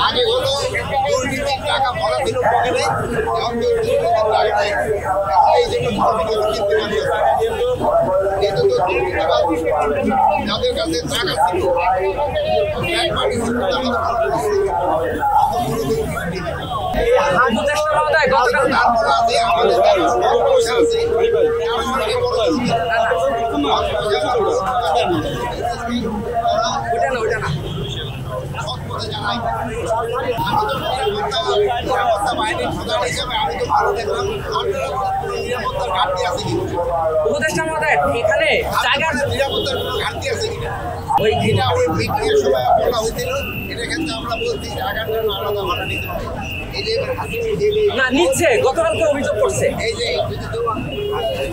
আগে হলো দুর্নীতির টাকা ভরা দিল পকেটে, এই জন্য কিন্তু তো দুর্নীতিবাদ যাদের কাছে টাকা ছিল উপদেষ্টা মহোদয় এখানে জায়গার নিরাপত্তার কোনো ঘাটতি আছে কিনা ওই এটা ওই বিক্রিয়ার সময় বলা হয়েছিল, এটা কিন্তু আমরা বলছি জায়গার জন্য আলাদা ভাড়া নিতে হবে। এই যে না নিচ্ছে, গতকালকে অভিযোগ করছে এই যে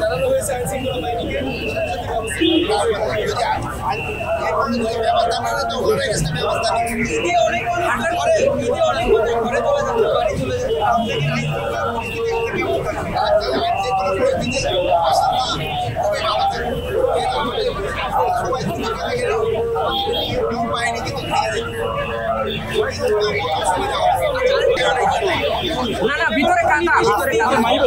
জানানো হয়েছে আইন শৃঙ্খলা বাহিনীকে ব্যবস্থা না তো ওরা এসে ব্যবস্থা নিচ্ছে। অনেক ঘরে চলে যাচ্ছে, বাড়ি চলে না না ভিতরে কাকা ভাইয়া